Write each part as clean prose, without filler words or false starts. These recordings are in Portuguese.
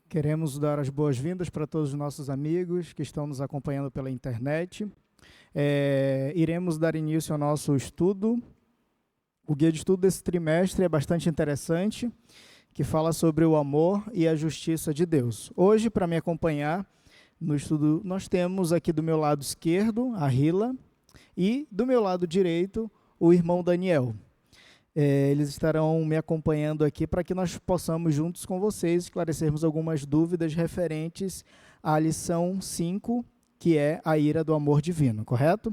Queremos dar as boas-vindas para todos os nossos amigos que estão nos acompanhando pela internet. Iremos dar início ao nosso estudo. O guia de estudo desse trimestre é bastante interessante, que fala sobre o amor e a justiça de Deus. Hoje, para me acompanhar no estudo, nós temos aqui do meu lado esquerdo a Rila e do meu lado direito o irmão Daniel. Eles estarão me acompanhando aqui para que nós possamos, juntos com vocês, esclarecermos algumas dúvidas referentes à lição 5, que é a ira do amor divino, correto?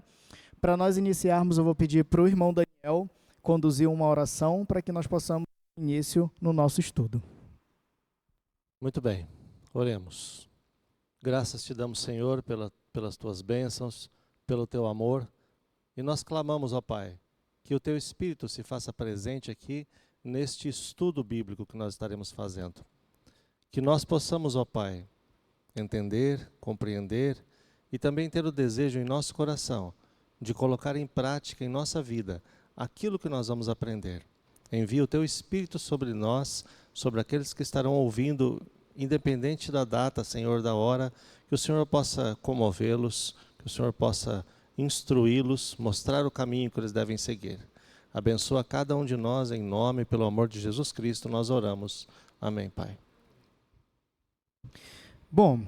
Para nós iniciarmos, eu vou pedir para o irmão Daniel conduzir uma oração para que nós possamos dar início no nosso estudo. Muito bem, oremos. Graças te damos, Senhor, pelas tuas bênçãos, pelo teu amor, e nós clamamos, ó Pai, que o teu Espírito se faça presente aqui neste estudo bíblico que nós estaremos fazendo. Que nós possamos, ó Pai, entender, compreender e também ter o desejo em nosso coração de colocar em prática em nossa vida aquilo que nós vamos aprender. Envia o teu Espírito sobre nós, sobre aqueles que estarão ouvindo, independente da data, Senhor, da hora, que o Senhor possa comovê-los, que o Senhor possa instruí-los, mostrar o caminho que eles devem seguir. Abençoa cada um de nós em nome, pelo amor de Jesus Cristo, nós oramos. Amém, Pai. Bom,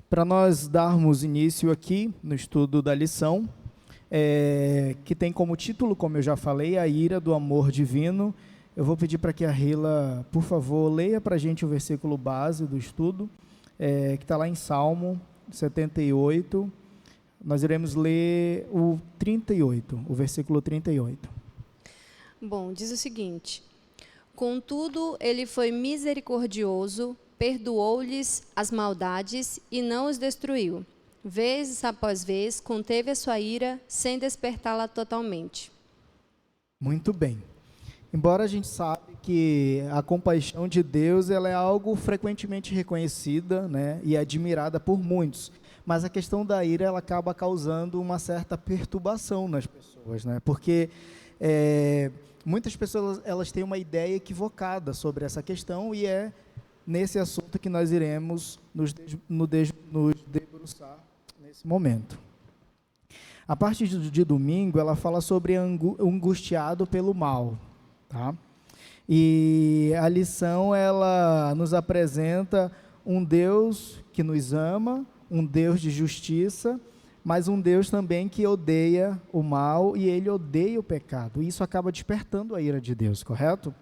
para nós darmos início aqui no estudo da lição, que tem como título, como eu já falei, a ira do amor divino, eu vou pedir para que a Rila, por favor, leia para a gente o versículo base do estudo, que está lá em Salmo 78. Nós iremos ler o 38, o versículo 38. Bom, diz o seguinte: contudo, ele foi misericordioso, perdoou-lhes as maldades e não os destruiu. Vez após vez, conteve a sua ira, sem despertá-la totalmente. Muito bem. Embora a gente saiba que a compaixão de Deus ela é algo frequentemente reconhecida, né, e admirada por muitos, mas a questão da ira ela acaba causando uma certa perturbação nas pessoas, né, porque muitas pessoas elas têm uma ideia equivocada sobre essa questão e é nesse assunto que nós iremos nos debruçar nesse momento. A parte de domingo ela fala sobre angustiado pelo mal. Tá? E a lição ela nos apresenta um Deus que nos ama, um Deus de justiça, mas um Deus também que odeia o mal e ele odeia o pecado. E isso acaba despertando a ira de Deus, correto?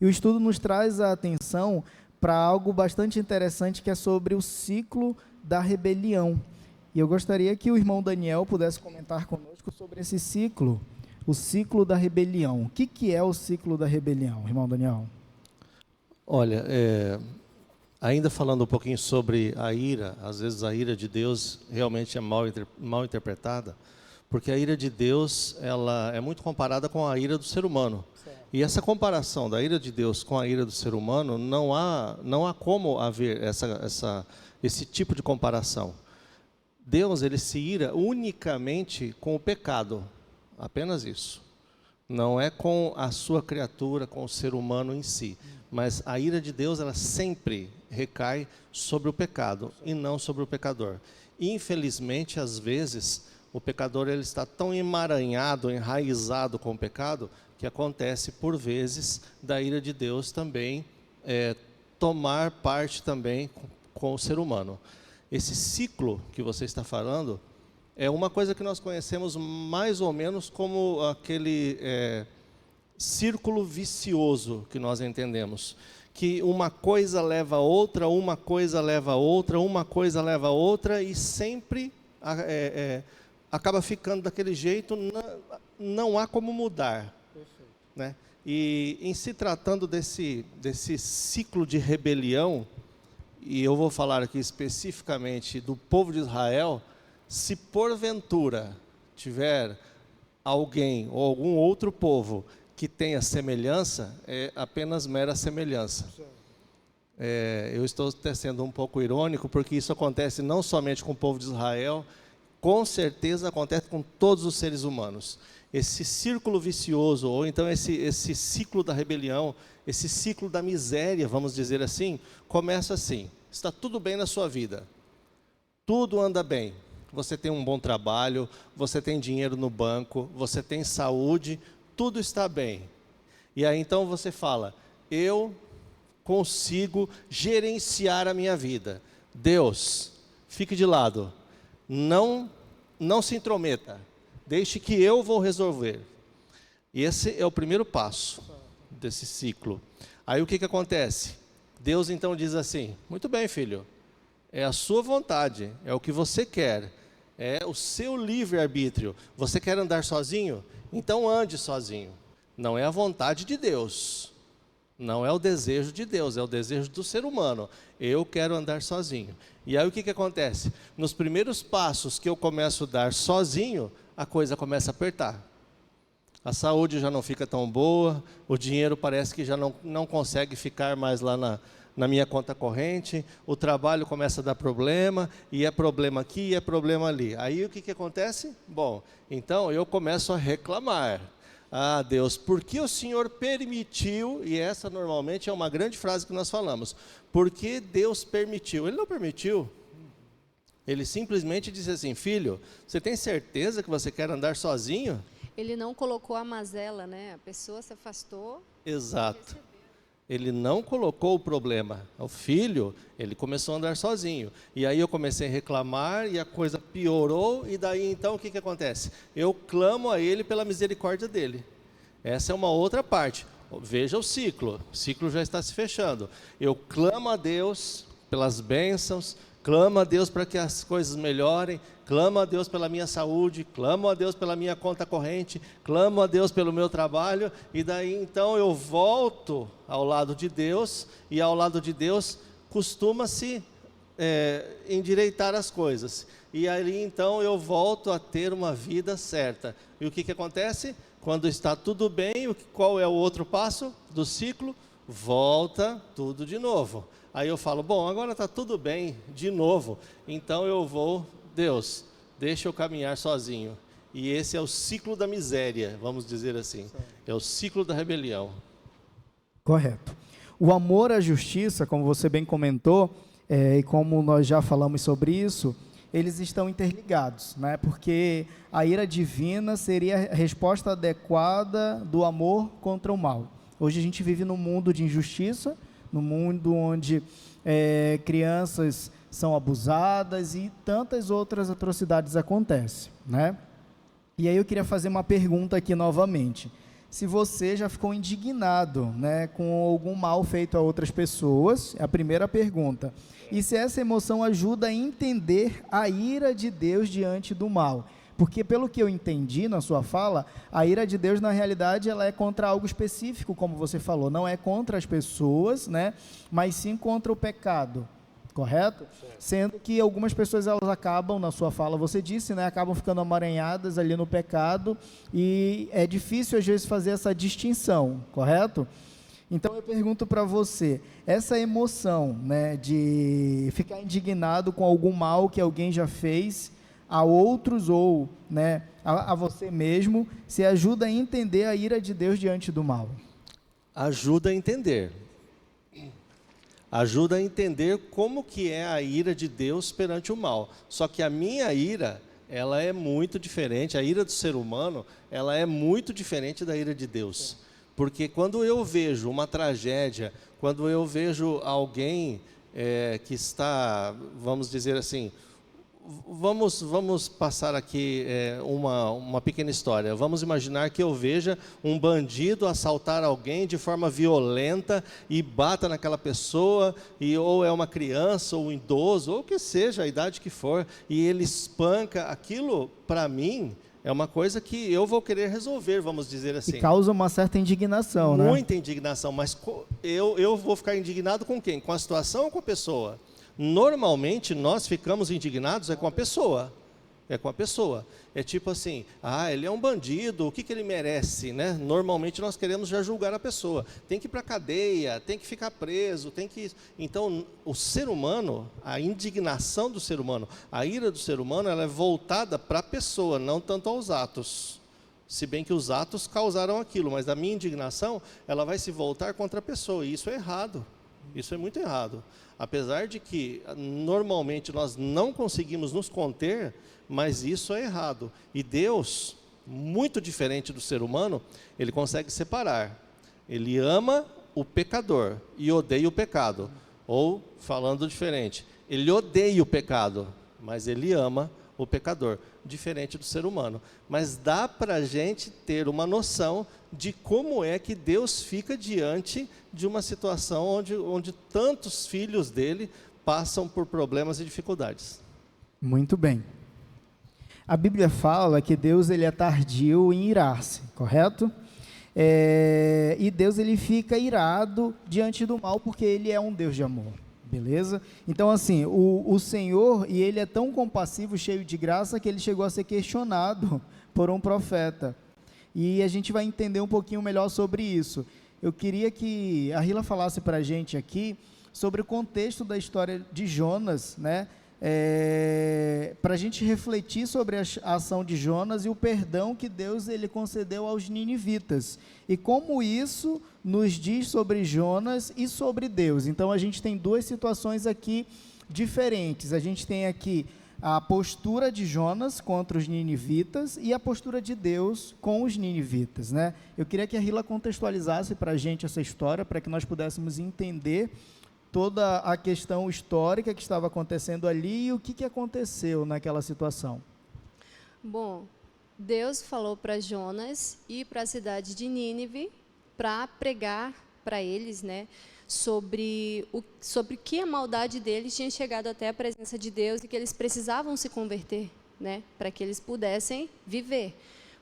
E o estudo nos traz a atenção para algo bastante interessante que é sobre o ciclo da rebelião. E eu gostaria que o irmão Daniel pudesse comentar conosco sobre esse ciclo. O ciclo da rebelião. O que é o ciclo da rebelião, irmão Daniel? Olha, ainda falando um pouquinho sobre a ira, às vezes a ira de Deus realmente é mal interpretada, porque a ira de Deus ela é muito comparada com a ira do ser humano. Certo. E essa comparação da ira de Deus com a ira do ser humano, não há como haver esse tipo de comparação. Deus ele se ira unicamente com o pecado. Apenas isso. Não é com a sua criatura, com o ser humano em si. Mas a ira de Deus, ela sempre recai sobre o pecado e não sobre o pecador. Infelizmente, às vezes, o pecador ele está tão emaranhado, enraizado com o pecado, que acontece, por vezes, da ira de Deus também tomar parte também com o ser humano. Esse ciclo que você está falando é uma coisa que nós conhecemos mais ou menos como aquele círculo vicioso que nós entendemos. Que uma coisa leva a outra, uma coisa leva a outra, uma coisa leva a outra e sempre acaba ficando daquele jeito, não há como mudar. Perfeito. Né? E em se tratando desse ciclo de rebelião, e eu vou falar aqui especificamente do povo de Israel, se porventura tiver alguém ou algum outro povo que tenha semelhança, é apenas mera semelhança. Eu estou até sendo um pouco irônico, porque isso acontece não somente com o povo de Israel, Com certeza acontece com todos os seres humanos. Esse círculo vicioso, ou então esse ciclo da rebelião, esse ciclo da miséria, vamos dizer assim, começa assim. Está tudo bem na sua vida. Tudo anda bem. Você tem um bom trabalho, você tem dinheiro no banco, você tem saúde, tudo está bem. E aí então você fala, eu consigo gerenciar a minha vida. Deus, fique de lado, não se intrometa, deixe que eu vou resolver. E esse é o primeiro passo desse ciclo. Aí o que acontece? Deus então diz assim, muito bem, filho, é a sua vontade, é o que você quer, é o seu livre-arbítrio. Você quer andar sozinho? Então ande sozinho. Não é a vontade de Deus, não é o desejo de Deus, é o desejo do ser humano. Eu quero andar sozinho. E aí o que acontece? Nos primeiros passos que eu começo a dar sozinho, a coisa começa a apertar. A saúde já não fica tão boa, o dinheiro parece que já não consegue ficar mais lá na minha conta corrente, o trabalho começa a dar problema, e é problema aqui, e é problema ali. Aí o que acontece? Bom, então eu começo a reclamar. Ah, Deus, por que o Senhor permitiu, e essa normalmente é uma grande frase que nós falamos, por que Deus permitiu? Ele não permitiu. Ele simplesmente disse assim, filho, você tem certeza que você quer andar sozinho? Ele não colocou a mazela, né? A pessoa se afastou. Exato. Ele não colocou o problema. O filho, ele começou a andar sozinho. E aí eu comecei a reclamar e a coisa piorou. E daí então o que acontece? Eu clamo a ele pela misericórdia dele. Essa é uma outra parte. Veja o ciclo já está se fechando. Eu clamo a Deus pelas bênçãos, clamo a Deus para que as coisas melhorem, clamo a Deus pela minha saúde, clamo a Deus pela minha conta corrente, clamo a Deus pelo meu trabalho, e daí então eu volto ao lado de Deus, e ao lado de Deus costuma-se endireitar as coisas. E aí então eu volto a ter uma vida certa. E o que acontece? Quando está tudo bem, qual é o outro passo do ciclo? Volta tudo de novo. Aí eu falo, bom, agora está tudo bem de novo, então eu vou, Deus, deixa eu caminhar sozinho. E esse é o ciclo da miséria, vamos dizer assim. É o ciclo da rebelião. Correto. O amor à justiça, como você bem comentou, e como nós já falamos sobre isso, eles estão interligados, né? Porque a ira divina seria a resposta adequada do amor contra o mal. Hoje a gente vive num mundo de injustiça, num mundo onde crianças são abusadas e tantas outras atrocidades acontecem, né? E aí eu queria fazer uma pergunta aqui novamente. Se você já ficou indignado, né, com algum mal feito a outras pessoas, é a primeira pergunta. E se essa emoção ajuda a entender a ira de Deus diante do mal? Porque pelo que eu entendi na sua fala, a ira de Deus na realidade ela é contra algo específico, como você falou, não é contra as pessoas, né, mas sim contra o pecado, correto? Certo. Sendo que algumas pessoas elas acabam, na sua fala você disse, né, acabam ficando amaranhadas ali no pecado e é difícil às vezes fazer essa distinção, correto? Então eu pergunto para você, essa emoção, né, de ficar indignado com algum mal que alguém já fez a outros ou, né, a você mesmo, se ajuda a entender a ira de Deus diante do mal? Ajuda a entender. Ajuda a entender como que é a ira de Deus perante o mal. Só que a minha ira, ela é muito diferente, a ira do ser humano, ela é muito diferente da ira de Deus. Porque quando eu vejo uma tragédia, quando eu vejo alguém que está, vamos dizer assim, vamos passar aqui uma pequena história. Vamos imaginar que eu veja um bandido assaltar alguém de forma violenta e bata naquela pessoa, ou é uma criança, ou um idoso, ou o que seja, a idade que for, e ele espanca. Aquilo, para mim, é uma coisa que eu vou querer resolver, vamos dizer assim. E causa uma certa indignação, né? Muita indignação, mas eu vou ficar indignado com quem? Com a situação ou com a pessoa? Normalmente nós ficamos indignados com a pessoa. é com a pessoa. É tipo assim, ele é um bandido, o que ele merece, né? Normalmente nós queremos já julgar a pessoa. Tem que ir para a cadeia, tem que ficar preso, tem que... Então, o ser humano, a indignação do ser humano, a ira do ser humano, ela é voltada para a pessoa, não tanto aos atos. Se bem que os atos causaram aquilo, mas a minha indignação, ela vai se voltar contra a pessoa, e isso é errado. Isso é muito errado. Apesar de que, normalmente, nós não conseguimos nos conter, mas isso é errado. E Deus, muito diferente do ser humano, Ele consegue separar. Ele ama o pecador e odeia o pecado. Ou, falando diferente, Ele odeia o pecado, mas Ele ama o pecador, diferente do ser humano. Mas dá para a gente ter uma noção de como é que Deus fica diante de uma situação onde tantos filhos dele passam por problemas e dificuldades. Muito bem. A Bíblia fala que Deus ele é tardio em irar-se, correto? E Deus ele fica irado diante do mal porque Ele é um Deus de amor. Beleza? Então, assim, o Senhor, e Ele é tão compassivo, cheio de graça, que Ele chegou a ser questionado por um profeta. E a gente vai entender um pouquinho melhor sobre isso. Eu queria que a Rila falasse para a gente aqui sobre o contexto da história de Jonas, né? Para a gente refletir sobre a ação de Jonas e o perdão que Deus ele concedeu aos ninivitas. E como isso nos diz sobre Jonas e sobre Deus. Então, a gente tem duas situações aqui diferentes. A gente tem aqui a postura de Jonas contra os ninivitas e a postura de Deus com os ninivitas, né? Eu queria que a Rila contextualizasse para a gente essa história, para que nós pudéssemos entender toda a questão histórica que estava acontecendo ali e o que aconteceu naquela situação. Bom, Deus falou para Jonas ir para a cidade de Nínive para pregar para eles, né, sobre que a maldade deles tinha chegado até a presença de Deus e que eles precisavam se converter, né, para que eles pudessem viver.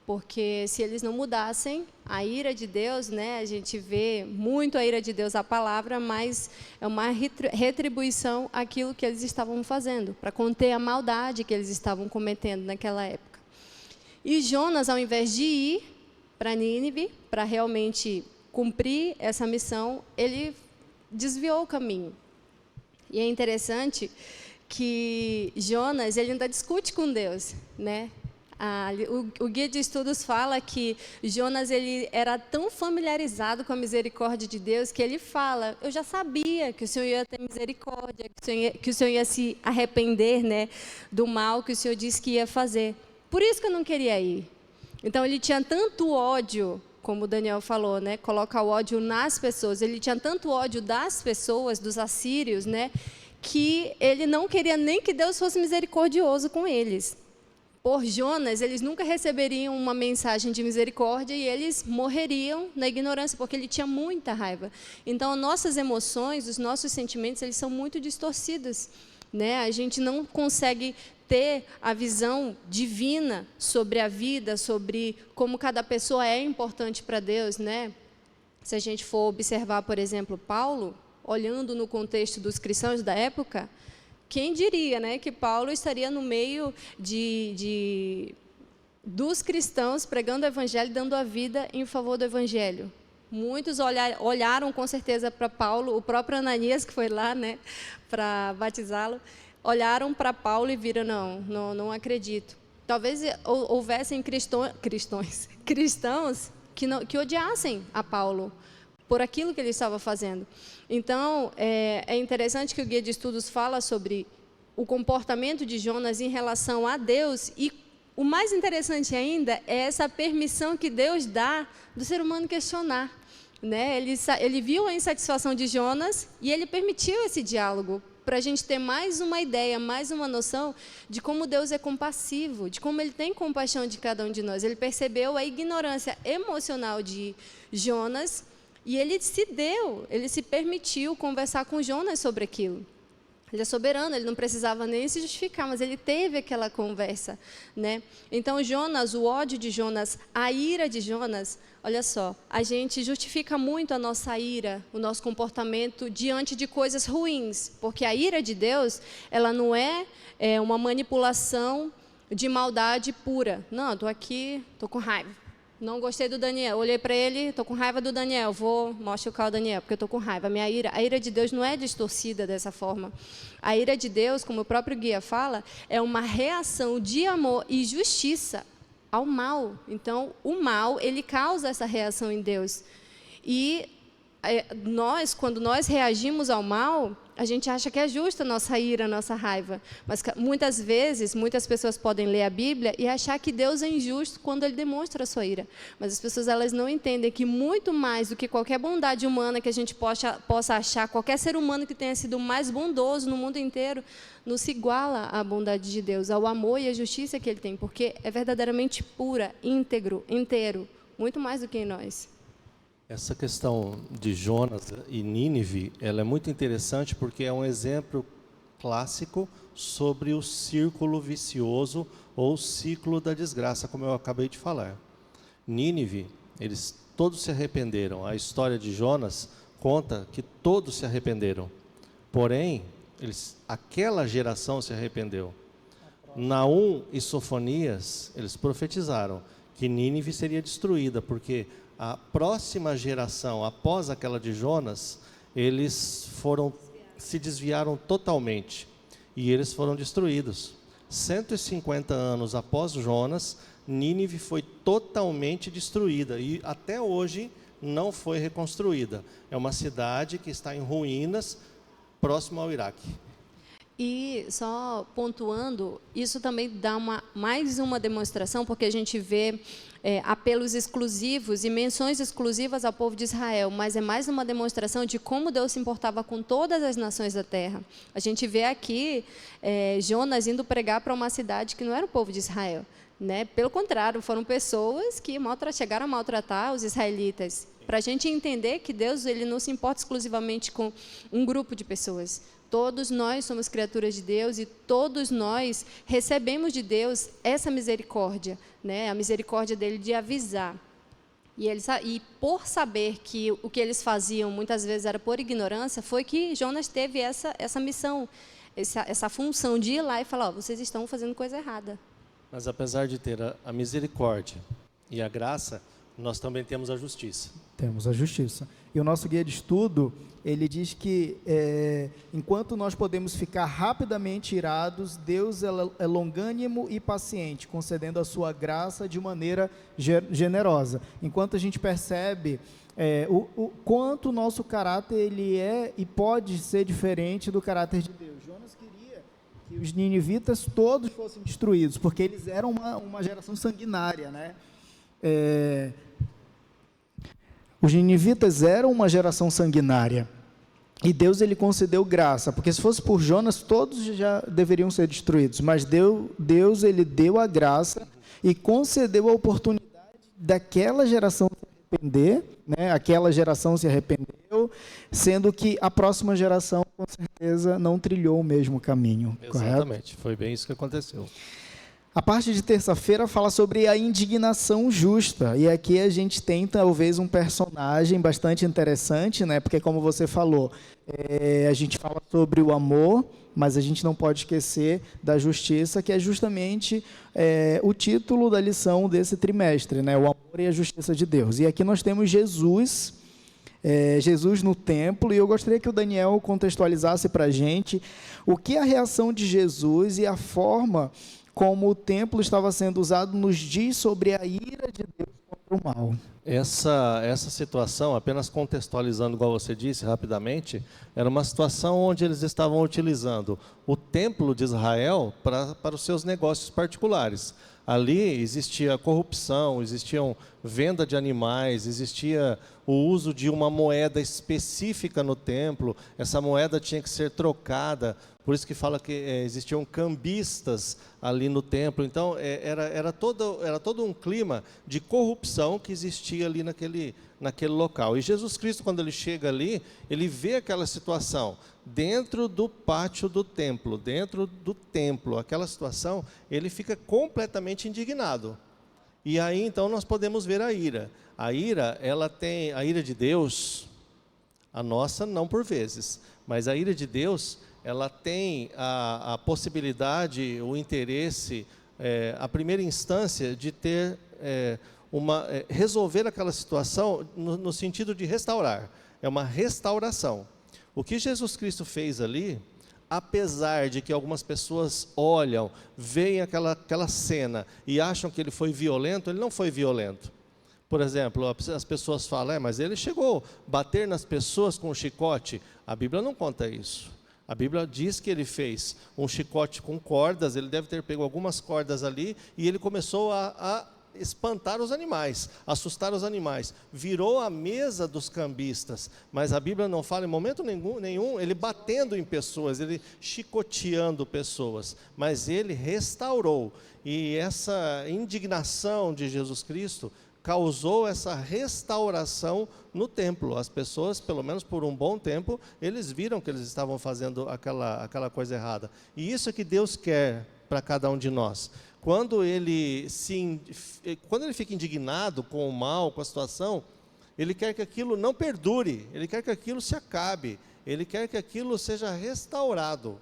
Porque se eles não mudassem, a ira de Deus, né, a gente vê muito a ira de Deus, a palavra, mas é uma retribuição àquilo que eles estavam fazendo, para conter a maldade que eles estavam cometendo naquela época. E Jonas, ao invés de ir para Nínive, para realmente cumprir essa missão, ele desviou o caminho. E é interessante que Jonas, ele ainda discute com Deus, né? O guia de estudos fala que Jonas ele era tão familiarizado com a misericórdia de Deus que ele fala, eu já sabia que o Senhor ia ter misericórdia, que o Senhor ia se arrepender, né, do mal que o Senhor disse que ia fazer. Por isso que eu não queria ir. Então ele tinha tanto ódio, como o Daniel falou, né, coloca o ódio nas pessoas, ele tinha tanto ódio das pessoas, dos assírios, né, que ele não queria nem que Deus fosse misericordioso com eles. Por Jonas, eles nunca receberiam uma mensagem de misericórdia e eles morreriam na ignorância, porque ele tinha muita raiva. Então, nossas emoções, os nossos sentimentos, eles são muito distorcidos, né? A gente não consegue ter a visão divina sobre a vida, sobre como cada pessoa é importante para Deus, né? Se a gente for observar, por exemplo, Paulo, olhando no contexto dos cristãos da época, quem diria, né, que Paulo estaria no meio dos cristãos pregando o evangelho, dando a vida em favor do evangelho. Muitos olharam com certeza para Paulo, o próprio Ananias, que foi lá, né, para batizá-lo, olharam para Paulo e viram, não acredito. Talvez houvessem cristãos que odiassem a Paulo por aquilo que ele estava fazendo. Então, é interessante que o guia de estudos fala sobre o comportamento de Jonas em relação a Deus, e o mais interessante ainda é essa permissão que Deus dá do ser humano questionar, né? Ele viu a insatisfação de Jonas e ele permitiu esse diálogo, para a gente ter mais uma ideia, mais uma noção de como Deus é compassivo, de como Ele tem compaixão de cada um de nós. Ele percebeu a ignorância emocional de Jonas, e ele se permitiu conversar com Jonas sobre aquilo. Ele é soberano, ele não precisava nem se justificar, mas ele teve aquela conversa, né? Então, Jonas, o ódio de Jonas, a ira de Jonas, olha só, a gente justifica muito a nossa ira, o nosso comportamento diante de coisas ruins, porque a ira de Deus, ela não é uma manipulação de maldade pura. Não, estou aqui, estou com raiva. Não gostei do Daniel, olhei para ele, estou com raiva do Daniel, vou machucar o Daniel, porque eu estou com raiva. A ira de Deus não é distorcida dessa forma. A ira de Deus, como o próprio guia fala, é uma reação de amor e justiça ao mal. Então, o mal, ele causa essa reação em Deus. E quando nós reagimos ao mal, a gente acha que é justa a nossa ira, a nossa raiva. Mas muitas vezes, muitas pessoas podem ler a Bíblia e achar que Deus é injusto quando Ele demonstra a sua ira. Mas as pessoas, elas não entendem que muito mais do que qualquer bondade humana que a gente possa achar, qualquer ser humano que tenha sido mais bondoso no mundo inteiro, não se iguala à bondade de Deus, ao amor e à justiça que Ele tem, porque é verdadeiramente pura, íntegro, inteiro, muito mais do que em nós. Essa questão de Jonas e Nínive, ela é muito interessante porque é um exemplo clássico sobre o círculo vicioso ou ciclo da desgraça, como eu acabei de falar. Nínive, eles todos se arrependeram. A história de Jonas conta que todos se arrependeram. Porém, aquela geração se arrependeu. Naum e Sofonias, eles profetizaram que Nínive seria destruída, porque a próxima geração, após aquela de Jonas, eles se desviaram totalmente e eles foram destruídos. 150 anos após Jonas, Nínive foi totalmente destruída e até hoje não foi reconstruída. É uma cidade que está em ruínas, próximo ao Iraque. E só pontuando, isso também dá mais uma demonstração, porque a gente vê apelos exclusivos e menções exclusivas ao povo de Israel, mas é mais uma demonstração de como Deus se importava com todas as nações da terra. A gente vê aqui Jonas indo pregar para uma cidade que não era o povo de Israel, né? Pelo contrário, foram pessoas que chegaram a maltratar os israelitas. Para a gente entender que Deus, ele não se importa exclusivamente com um grupo de pessoas. Todos nós somos criaturas de Deus e todos nós recebemos de Deus essa misericórdia, né? A misericórdia dele de avisar. E por saber que o que eles faziam muitas vezes era por ignorância, foi que Jonas teve essa missão, essa função de ir lá e falar: vocês estão fazendo coisa errada. Mas apesar de ter a misericórdia e a graça, nós também temos a justiça. Temos a justiça. E o nosso guia de estudo, ele diz que enquanto nós podemos ficar rapidamente irados, Deus é longânimo e paciente, concedendo a sua graça de maneira generosa. Enquanto a gente percebe o quanto o nosso caráter ele é e pode ser diferente do caráter de Deus. Jonas queria que os ninivitas todos fossem destruídos, porque eles eram uma geração sanguinária, né? Os ninivitas eram uma geração sanguinária e Deus ele concedeu graça, porque se fosse por Jonas todos já deveriam ser destruídos, mas Deus ele deu a graça e concedeu a oportunidade daquela geração se arrepender, né? Aquela geração se arrependeu, sendo que a próxima geração com certeza não trilhou o mesmo caminho. Exatamente, correto? Foi bem isso que aconteceu. A parte de terça-feira fala sobre a indignação justa, e aqui a gente tem talvez um personagem bastante interessante, né? Porque como você falou, a gente fala sobre o amor, mas a gente não pode esquecer da justiça, que é justamente o título da lição desse trimestre, né? O amor e a justiça de Deus. E aqui nós temos Jesus no templo, e eu gostaria que o Daniel contextualizasse para a gente o que a reação de Jesus e a forma como o templo estava sendo usado nos diz sobre a ira de Deus contra o mal. Essa situação, apenas contextualizando, igual você disse rapidamente, era uma situação onde eles estavam utilizando o templo de Israel para os seus negócios particulares. Ali existia corrupção, existiam venda de animais, existia o uso de uma moeda específica no templo. Essa moeda tinha que ser trocada, por isso que fala que existiam cambistas ali no templo. Então era todo um clima de corrupção que existia ali naquele local. E Jesus Cristo, quando ele chega ali, ele vê aquela situação dentro do pátio do templo, aquela situação, ele fica completamente indignado. E aí então nós podemos ver a ira. A ira, a ira de Deus, a nossa não por vezes, mas a ira de Deus, ela tem a possibilidade, o interesse, a primeira instância de ter resolver aquela situação no sentido de restaurar. É uma restauração. O que Jesus Cristo fez ali, apesar de que algumas pessoas olham, veem aquela cena e acham que ele foi violento, ele não foi violento. Por exemplo, as pessoas falam, mas ele chegou a bater nas pessoas com um chicote. A Bíblia não conta isso. A Bíblia diz que ele fez um chicote com cordas, ele deve ter pego algumas cordas ali, e ele começou a espantar os animais, assustar os animais. Virou a mesa dos cambistas, mas a Bíblia não fala em momento nenhum ele batendo em pessoas, ele chicoteando pessoas, mas ele restaurou. E essa indignação de Jesus Cristo causou essa restauração no templo. As pessoas, pelo menos por um bom tempo, eles viram que eles estavam fazendo aquela coisa errada. E isso é que Deus quer para cada um de nós. Quando ele fica indignado com o mal, com a situação, ele quer que aquilo não perdure, ele quer que aquilo se acabe, ele quer que aquilo seja restaurado.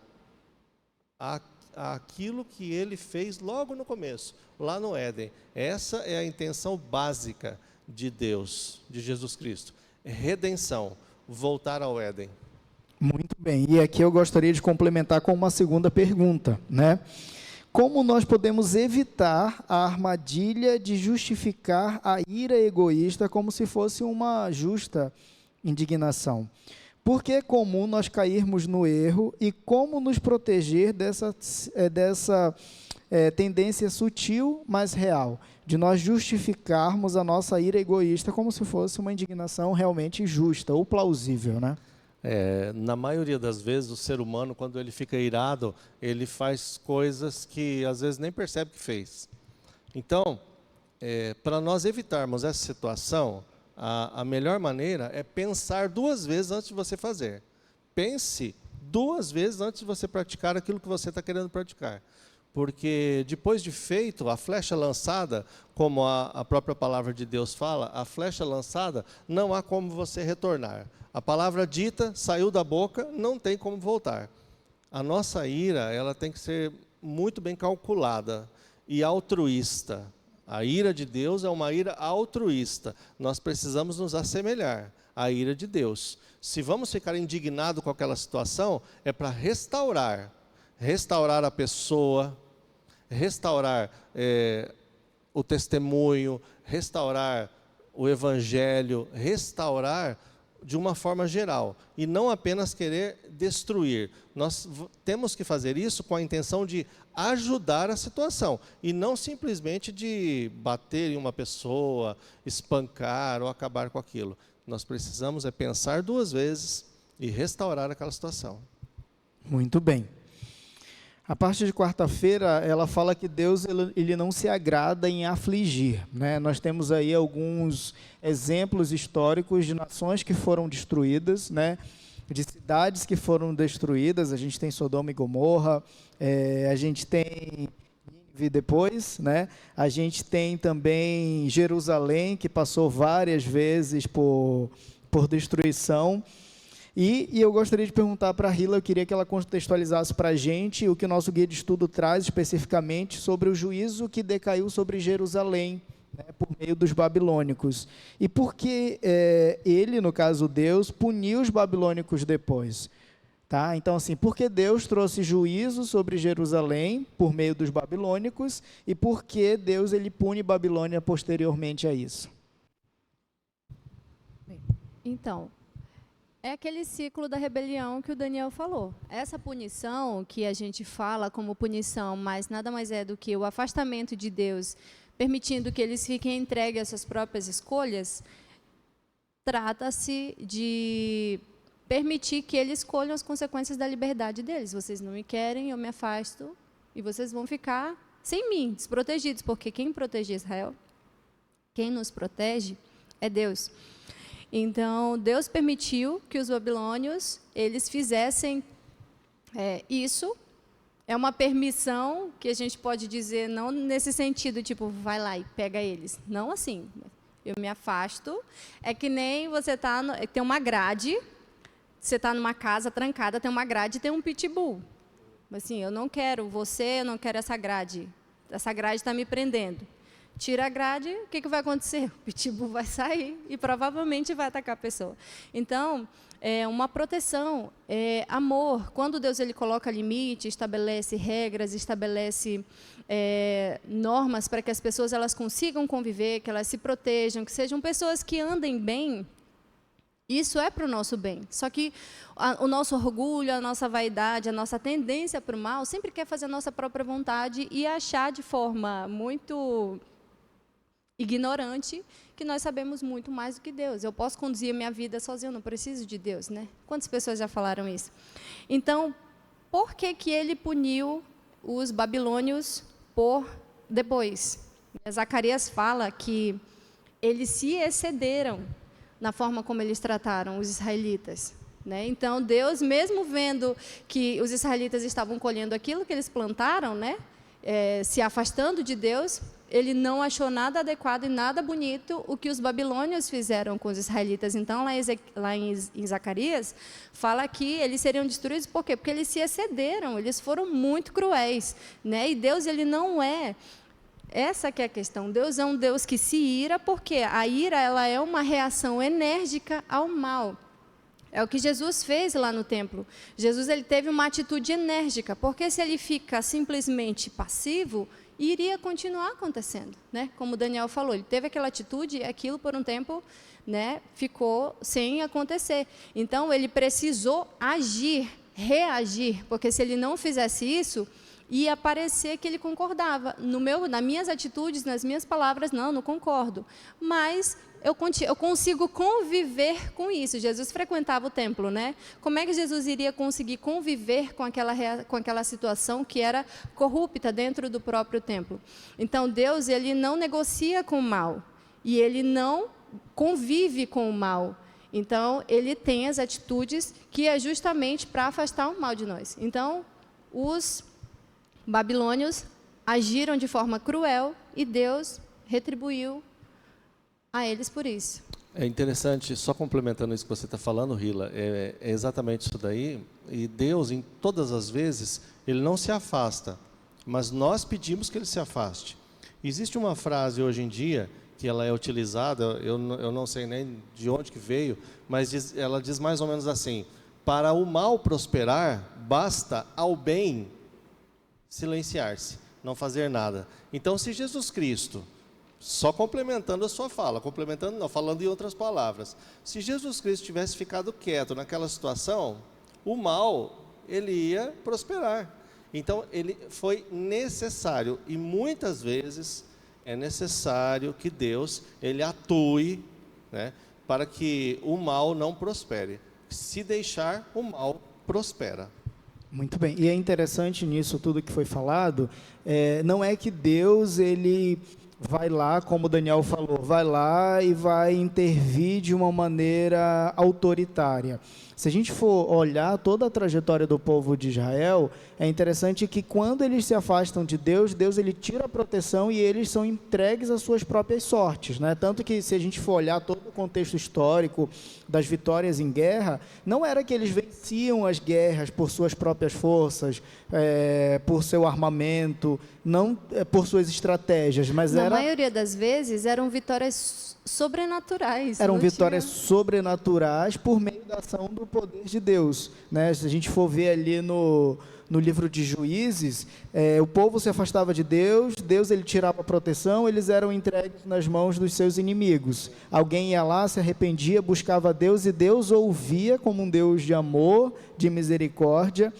Aquilo que ele fez logo no começo, lá no Éden. Essa é a intenção básica de Deus, de Jesus Cristo. Redenção, voltar ao Éden. Muito bem, e aqui eu gostaria de complementar com uma segunda pergunta, né? Como nós podemos evitar a armadilha de justificar a ira egoísta como se fosse uma justa indignação? Porque é comum nós cairmos no erro e como nos proteger dessa tendência sutil, mas real, de nós justificarmos a nossa ira egoísta como se fosse uma indignação realmente justa ou plausível, né? Na maioria das vezes, o ser humano, quando ele fica irado, ele faz coisas que às vezes nem percebe que fez. Então, para nós evitarmos essa situação, a melhor maneira é pensar 2 vezes antes de você fazer. Pense 2 vezes antes de você praticar aquilo que você está querendo praticar. Porque depois de feito, a flecha lançada, como a própria palavra de Deus fala, a flecha lançada, não há como você retornar. A palavra dita saiu da boca, não tem como voltar. A nossa ira, ela tem que ser muito bem calculada e altruísta. A ira de Deus é uma ira altruísta. Nós precisamos nos assemelhar à ira de Deus. Se vamos ficar indignados com aquela situação, é para restaurar a pessoa, restaurar o testemunho, restaurar o evangelho, restaurar de uma forma geral, e não apenas querer destruir. Nós temos que fazer isso com a intenção de ajudar a situação, e não simplesmente de bater em uma pessoa, espancar ou acabar com aquilo. Nós precisamos pensar 2 vezes e restaurar aquela situação. Muito bem. A parte de quarta-feira, ela fala que Deus ele não se agrada em afligir, né? Nós temos aí alguns exemplos históricos de nações que foram destruídas, né? De cidades que foram destruídas. A gente tem Sodoma e Gomorra, a gente tem Nínive depois, né? A gente tem também Jerusalém, que passou várias vezes por destruição. E eu gostaria de perguntar para a Hila, eu queria que ela contextualizasse para a gente o que o nosso guia de estudo traz especificamente sobre o juízo que decaiu sobre Jerusalém, né, por meio dos babilônicos. E por que ele, no caso Deus, puniu os babilônicos depois? Tá? Então, assim, por que Deus trouxe juízo sobre Jerusalém por meio dos babilônicos e por que Deus ele pune Babilônia posteriormente a isso? Então, é aquele ciclo da rebelião que o Daniel falou. Essa punição que a gente fala como punição, mas nada mais é do que o afastamento de Deus, permitindo que eles fiquem entregues às suas próprias escolhas, trata-se de permitir que eles escolham as consequências da liberdade deles. Vocês não me querem, eu me afasto, e vocês vão ficar sem mim, desprotegidos, porque quem protege Israel, quem nos protege, é Deus. Então, Deus permitiu que os babilônios, eles fizessem isso. É uma permissão que a gente pode dizer, não nesse sentido, tipo, vai lá e pega eles. Não assim, eu me afasto. É que nem você tem uma grade, você está numa casa trancada, tem uma grade e tem um pitbull. Assim, eu não quero você, eu não quero essa grade essa grade está me prendendo. Tira a grade, o que vai acontecer? O pitbull vai sair e provavelmente vai atacar a pessoa. Então, é uma proteção, é amor. Quando Deus ele coloca limite, estabelece regras, estabelece normas para que as pessoas elas consigam conviver, que elas se protejam, que sejam pessoas que andem bem, isso é para o nosso bem. Só que o nosso orgulho, a nossa vaidade, a nossa tendência para o mal, sempre quer fazer a nossa própria vontade e achar de forma muito ignorante que nós sabemos muito mais do que Deus. Eu posso conduzir a minha vida sozinho, eu não preciso de Deus, né? Quantas pessoas já falaram isso? Então, por que ele puniu os babilônios por depois? Zacarias fala que eles se excederam na forma como eles trataram os israelitas, né? Então, Deus, mesmo vendo que os israelitas estavam colhendo aquilo que eles plantaram, né? Se afastando de Deus, ele não achou nada adequado e nada bonito o que os babilônios fizeram com os israelitas. Então, lá em Zacarias, fala que eles seriam destruídos, por quê? Porque eles se excederam, eles foram muito cruéis, né? E Deus, ele não é... Essa que é a questão. Deus é um Deus que se ira, porque a ira ela é uma reação enérgica ao mal. É o que Jesus fez lá no templo. Jesus ele teve uma atitude enérgica, porque se ele fica simplesmente passivo, iria continuar acontecendo, né? Como o Daniel falou, ele teve aquela atitude e aquilo por um tempo, né, ficou sem acontecer. Então, ele precisou agir, reagir, porque se ele não fizesse isso, ia parecer que ele concordava. Nas minhas atitudes, nas minhas palavras, não concordo. Mas eu consigo conviver com isso. Jesus frequentava o templo, né? Como é que Jesus iria conseguir conviver com aquela situação que era corrupta dentro do próprio templo? Então, Deus, ele não negocia com o mal. E ele não convive com o mal. Então, ele tem as atitudes que é justamente para afastar o mal de nós. Então, os babilônios agiram de forma cruel e Deus retribuiu a eles por isso. É interessante, só complementando isso que você está falando, Rila, é exatamente isso daí. E Deus, em todas as vezes, ele não se afasta, mas nós pedimos que ele se afaste. Existe uma frase hoje em dia que ela é utilizada, eu não sei nem de onde que veio, mas ela diz mais ou menos assim: para o mal prosperar, basta ao bem silenciar-se, não fazer nada. Então, se Jesus Cristo, só complementando a sua fala, complementando não, falando em outras palavras, se Jesus Cristo tivesse ficado quieto naquela situação, o mal, ele ia prosperar. Então, ele foi necessário, e muitas vezes é necessário que Deus, ele atue, né, para que o mal não prospere. Se deixar, o mal prospera. Muito bem. E é interessante nisso tudo que foi falado, não é que Deus, ele vai lá, como o Daniel falou, vai lá e vai intervir de uma maneira autoritária. Se a gente for olhar toda a trajetória do povo de Israel, é interessante que quando eles se afastam de Deus, Deus ele tira a proteção e eles são entregues às suas próprias sortes, né? Tanto que se a gente for olhar todo o contexto histórico das vitórias em guerra, não era que eles venciam as guerras por suas próprias forças, por seu armamento, não por suas estratégias, mas na maioria das vezes eram vitórias sobrenaturais. Eram vitórias sobrenaturais por meio da ação do poder de Deus, né? Se a gente for ver ali no livro de Juízes, o povo se afastava de Deus, Deus ele tirava a proteção, eles eram entregues nas mãos dos seus inimigos. Alguém ia lá, se arrependia, buscava Deus e Deus ouvia como um Deus de amor, de misericórdia,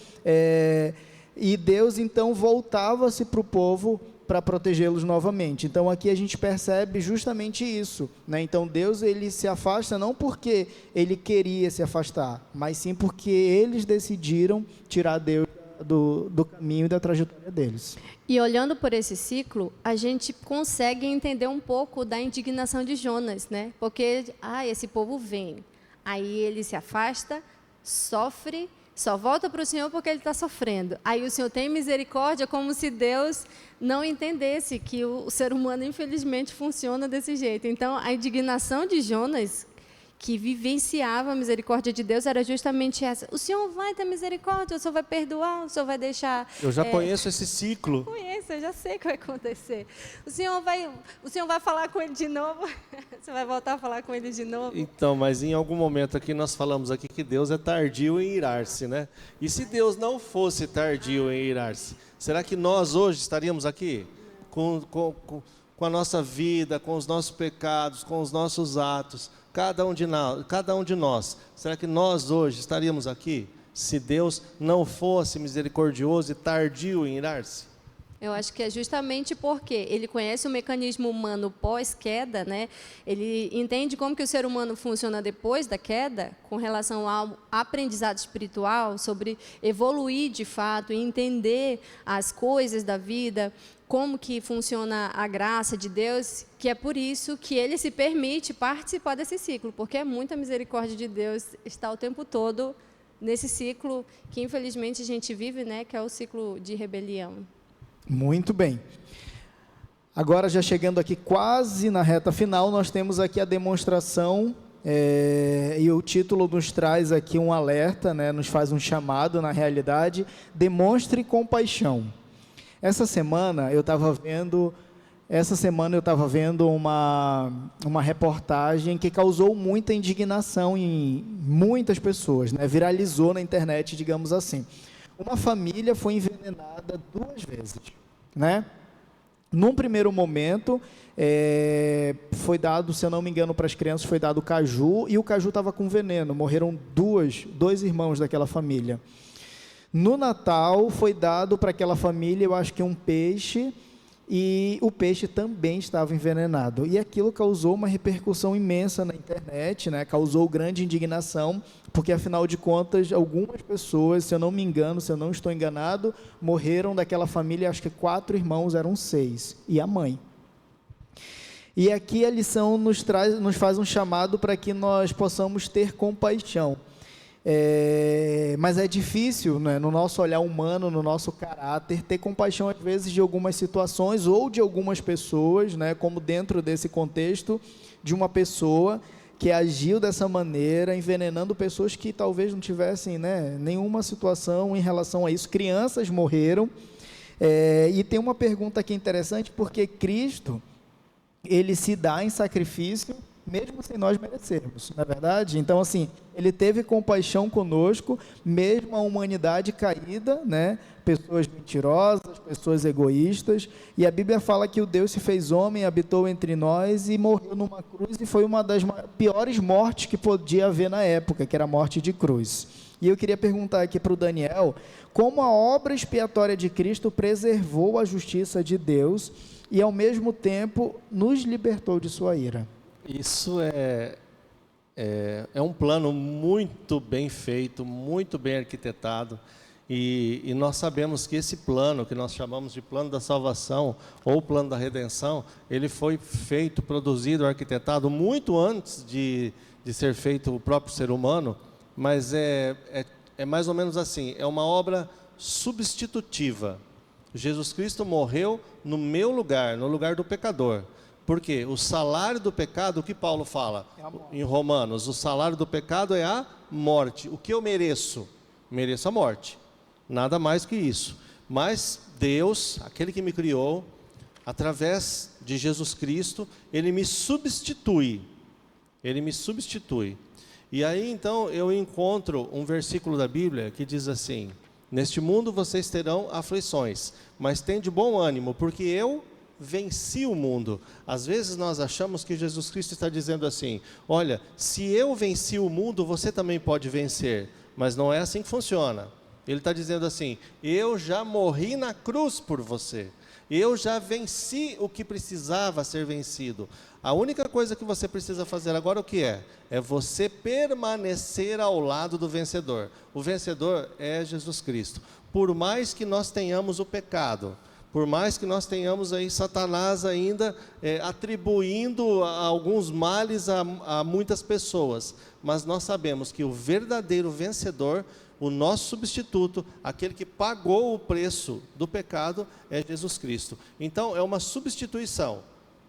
e Deus então voltava-se para o povo para protegê-los novamente. Então aqui a gente percebe justamente isso, né? Então Deus ele se afasta não porque ele queria se afastar, mas sim porque eles decidiram tirar Deus do caminho e da trajetória deles. E olhando por esse ciclo, a gente consegue entender um pouco da indignação de Jonas, né? Porque esse povo vem, aí ele se afasta, sofre, só volta para o Senhor porque ele está sofrendo. Aí o Senhor tem misericórdia, como se Deus não entendesse que o ser humano, infelizmente, funciona desse jeito. Então, a indignação de Jonas, que vivenciava a misericórdia de Deus era justamente essa. O Senhor vai ter misericórdia, o Senhor vai perdoar, o Senhor vai deixar... Eu já conheço esse ciclo. Conheço, eu já sei o que vai acontecer. O Senhor vai falar com ele de novo, você vai voltar a falar com ele de novo. Então, mas em algum momento aqui nós falamos aqui que Deus é tardio em irar-se, né? E se Deus não fosse tardio em irar-se, será que nós hoje estaríamos aqui? Com a nossa vida, com os nossos pecados, com os nossos atos, cada um de nós, será que nós hoje estaríamos aqui se Deus não fosse misericordioso e tardio em irar-se? Eu acho que é justamente porque ele conhece o mecanismo humano pós-queda, né? Ele entende como que o ser humano funciona depois da queda, com relação ao aprendizado espiritual, sobre evoluir de fato e entender as coisas da vida, como que funciona a graça de Deus, que é por isso que ele se permite participar desse ciclo, porque é muita misericórdia de Deus estar o tempo todo nesse ciclo que infelizmente a gente vive, né, que é o ciclo de rebelião. Muito bem. Agora, já chegando aqui quase na reta final, nós temos aqui a demonstração, e o título nos traz aqui um alerta, né, nos faz um chamado, na realidade, demonstre compaixão. Essa semana eu estava vendo uma reportagem que causou muita indignação em muitas pessoas, né? Viralizou na internet, digamos assim. Uma família foi envenenada 2 vezes, né? Num primeiro momento, foi dado, se eu não me engano, para as crianças foi dado caju, e o caju estava com veneno, morreram dois irmãos daquela família. No Natal, foi dado para aquela família, eu acho que um peixe, e o peixe também estava envenenado. E aquilo causou uma repercussão imensa na internet, né? Causou grande indignação, porque, afinal de contas, algumas pessoas, se eu não me engano, se eu não estou enganado, morreram daquela família, acho que 4 irmãos, eram 6, e a mãe. E aqui a lição nos faz um chamado para que nós possamos ter compaixão. Mas é difícil, né, no nosso olhar humano, no nosso caráter, ter compaixão às vezes de algumas situações ou de algumas pessoas, né, como dentro desse contexto de uma pessoa que agiu dessa maneira, envenenando pessoas que talvez não tivessem, né, nenhuma situação em relação a isso. Crianças morreram, e tem uma pergunta aqui interessante, porque Cristo, ele se dá em sacrifício mesmo sem nós merecermos, não é verdade? Então, assim, ele teve compaixão conosco, mesmo a humanidade caída, né? Pessoas mentirosas, pessoas egoístas, e a Bíblia fala que o Deus se fez homem, habitou entre nós e morreu numa cruz, e foi uma das piores mortes que podia haver na época, que era a morte de cruz. E eu queria perguntar aqui para o Daniel, como a obra expiatória de Cristo preservou a justiça de Deus e, ao mesmo tempo, nos libertou de sua ira? Isso é um plano muito bem feito, muito bem arquitetado, e nós sabemos que esse plano, que nós chamamos de plano da salvação, ou plano da redenção, ele foi feito, produzido, arquitetado muito antes de ser feito o próprio ser humano, mas é mais ou menos assim, é uma obra substitutiva. Jesus Cristo morreu no meu lugar, no lugar do pecador. Porque o salário do pecado, o que Paulo fala em Romanos, o salário do pecado é a morte. O que eu mereço? Mereço a morte, nada mais que isso. Mas Deus, aquele que me criou, através de Jesus Cristo, Ele me substitui. Ele me substitui. E aí então eu encontro um versículo da Bíblia que diz assim: neste mundo vocês terão aflições, mas tende bom ânimo, porque eu venci o mundo. Às vezes nós achamos que Jesus Cristo está dizendo assim: olha, se eu venci o mundo, você também pode vencer. Mas não é assim que funciona. Ele está dizendo assim: eu já morri na cruz por você. Eu já venci o que precisava ser vencido. A única coisa que você precisa fazer agora, o que é? É você permanecer ao lado do vencedor. O vencedor é Jesus Cristo. Por mais que nós tenhamos o pecado, por mais que nós tenhamos aí Satanás ainda atribuindo alguns males a muitas pessoas, mas nós sabemos que o verdadeiro vencedor, o nosso substituto, aquele que pagou o preço do pecado, é Jesus Cristo. Então é uma substituição.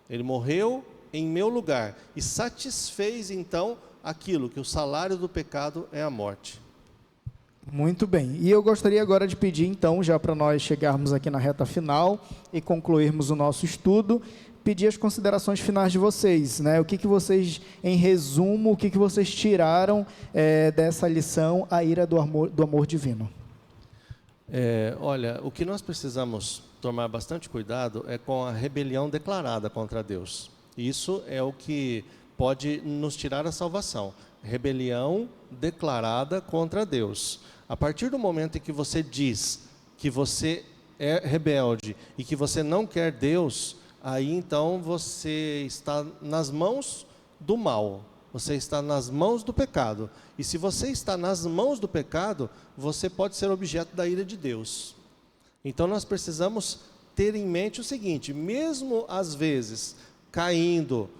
Ele morreu em meu lugar e satisfez então aquilo que o salário do pecado é a morte. Muito bem. E eu gostaria agora de pedir, então, já para nós chegarmos aqui na reta final e concluirmos o nosso estudo, pedir as considerações finais de vocês, né? O que vocês, em resumo, o que vocês tiraram dessa lição, a ira do amor divino? Olha, o que nós precisamos tomar bastante cuidado é com a rebelião declarada contra Deus. Isso é o que pode nos tirar a salvação. Rebelião declarada contra Deus. A partir do momento em que você diz que você é rebelde e que você não quer Deus, aí então você está nas mãos do mal, você está nas mãos do pecado. E se você está nas mãos do pecado, você pode ser objeto da ira de Deus. Então nós precisamos ter em mente o seguinte: mesmo às vezes caindo,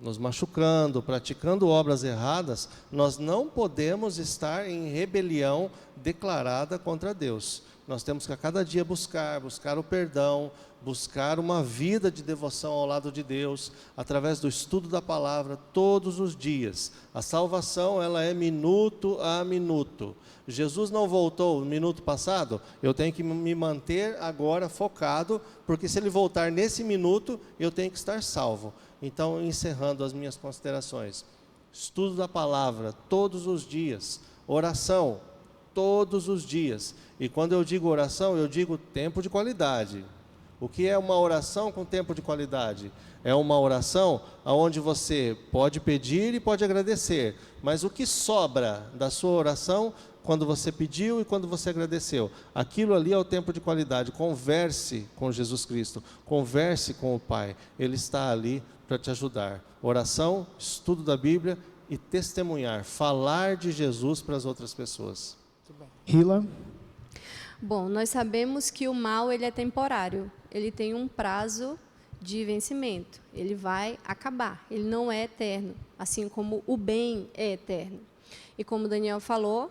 nos machucando, praticando obras erradas, nós não podemos estar em rebelião declarada contra Deus. Nós temos que a cada dia buscar o perdão, buscar uma vida de devoção ao lado de Deus, através do estudo da palavra todos os dias. A salvação, ela é minuto a minuto. Jesus não voltou no minuto passado, eu tenho que me manter agora focado, porque se ele voltar nesse minuto, eu tenho que estar salvo. Então, encerrando as minhas considerações, estudo da palavra todos os dias, oração todos os dias. E quando eu digo oração, eu digo tempo de qualidade. O que é uma oração com tempo de qualidade? É uma oração onde você pode pedir e pode agradecer, mas o que sobra da sua oração, quando você pediu e quando você agradeceu, aquilo ali é o tempo de qualidade. Converse com Jesus Cristo, converse com o Pai, Ele está ali para te ajudar. Oração, estudo da Bíblia e testemunhar, falar de Jesus para as outras pessoas. Hila? Bom, nós sabemos que o mal ele é temporário, ele tem um prazo de vencimento, ele vai acabar, ele não é eterno, assim como o bem é eterno. E como o Daniel falou,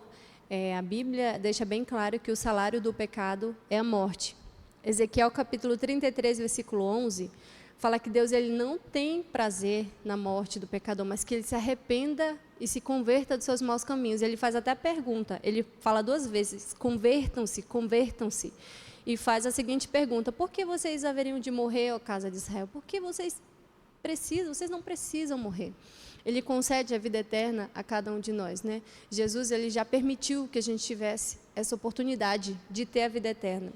a Bíblia deixa bem claro que o salário do pecado é a morte. Ezequiel capítulo 33, versículo 11, fala que Deus ele não tem prazer na morte do pecador, mas que ele se arrependa e se converta dos seus maus caminhos. Ele faz até a pergunta, ele fala 2 vezes, convertam-se, convertam-se. E faz a seguinte pergunta: por que vocês haveriam de morrer, ó casa de Israel? Por que vocês não precisam morrer. Ele concede a vida eterna a cada um de nós, né? Jesus ele já permitiu que a gente tivesse essa oportunidade de ter a vida eterna.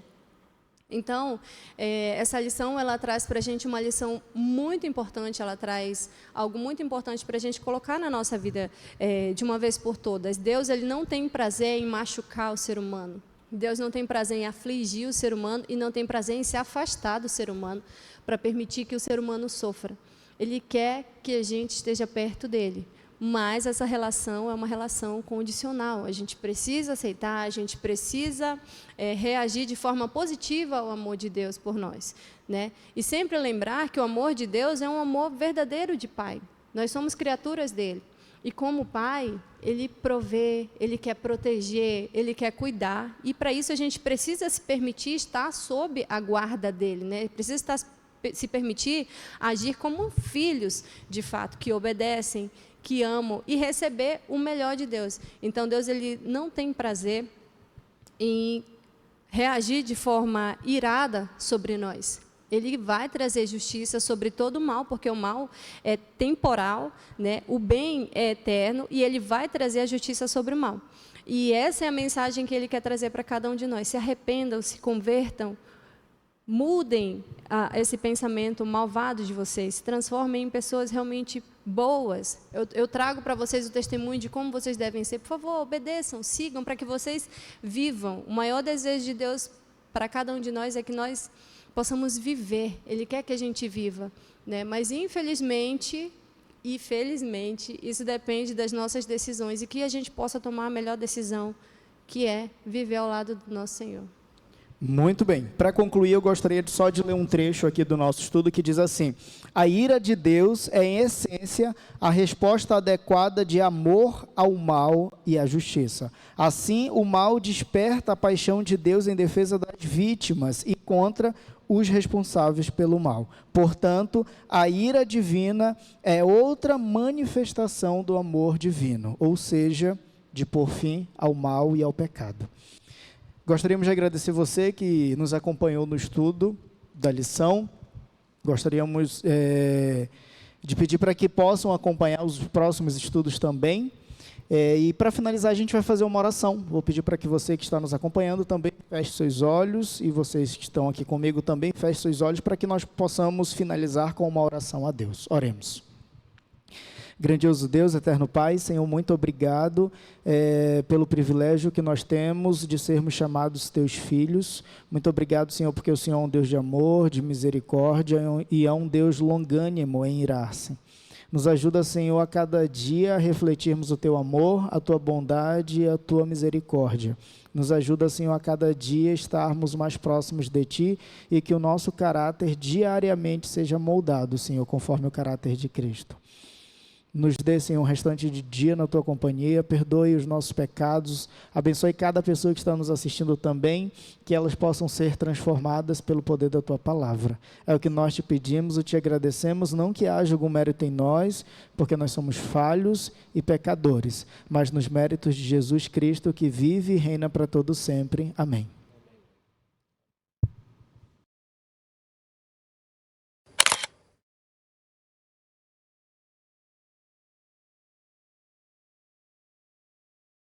Então, essa lição, ela traz para a gente uma lição muito importante, ela traz algo muito importante para a gente colocar na nossa vida de uma vez por todas. Deus, ele não tem prazer em machucar o ser humano. Deus não tem prazer em afligir o ser humano e não tem prazer em se afastar do ser humano para permitir que o ser humano sofra. Ele quer que a gente esteja perto dele. Mas essa relação é uma relação condicional. A gente precisa aceitar, a gente precisa reagir de forma positiva ao amor de Deus por nós, né? E sempre lembrar que o amor de Deus é um amor verdadeiro de Pai. Nós somos criaturas dele. E como Pai, ele provê, ele quer proteger, ele quer cuidar. E para isso a gente precisa se permitir estar sob a guarda dele, né? Precisa se permitir agir como filhos, de fato, que obedecem, que amam e receber o melhor de Deus. Então, Deus ele não tem prazer em reagir de forma irada sobre nós. Ele vai trazer justiça sobre todo o mal, porque o mal é temporal, né? O bem é eterno e ele vai trazer a justiça sobre o mal. E essa é a mensagem que ele quer trazer para cada um de nós. Se arrependam, se convertam, mudem esse pensamento malvado de vocês, se transformem em pessoas realmente boas. Eu trago para vocês o testemunho de como vocês devem ser. Por favor, obedeçam, sigam, para que vocês vivam. O maior desejo de Deus para cada um de nós é que nós possamos viver. Ele quer que a gente viva, né? Mas, infelizmente e felizmente, isso depende das nossas decisões e que a gente possa tomar a melhor decisão, que é viver ao lado do nosso Senhor. Muito bem. Para concluir, eu gostaria só de ler um trecho aqui do nosso estudo que diz assim: a ira de Deus é, em essência, a resposta adequada de amor ao mal e à justiça. Assim, o mal desperta a paixão de Deus em defesa das vítimas e contra os responsáveis pelo mal. Portanto, a ira divina é outra manifestação do amor divino, ou seja, de pôr fim ao mal e ao pecado. Gostaríamos de agradecer você que nos acompanhou no estudo da lição. Gostaríamos de pedir para que possam acompanhar os próximos estudos também. E para finalizar, a gente vai fazer uma oração. Vou pedir para que você que está nos acompanhando também feche seus olhos, e vocês que estão aqui comigo também fechem seus olhos, para que nós possamos finalizar com uma oração a Deus. Oremos. Grandioso Deus, eterno Pai, Senhor, muito obrigado pelo privilégio que nós temos de sermos chamados teus filhos. Muito obrigado, Senhor, porque o Senhor é um Deus de amor, de misericórdia e é um Deus longânimo em irar-se. Nos ajuda, Senhor, a cada dia a refletirmos o teu amor, a tua bondade e a tua misericórdia. Nos ajuda, Senhor, a cada dia estarmos mais próximos de ti e que o nosso caráter diariamente seja moldado, Senhor, conforme o caráter de Cristo. Nos dê, Senhor, um restante de dia na tua companhia, perdoe os nossos pecados, abençoe cada pessoa que está nos assistindo também, que elas possam ser transformadas pelo poder da tua palavra. É o que nós te pedimos e te agradecemos, não que haja algum mérito em nós, porque nós somos falhos e pecadores, mas nos méritos de Jesus Cristo, que vive e reina para todo sempre. Amém.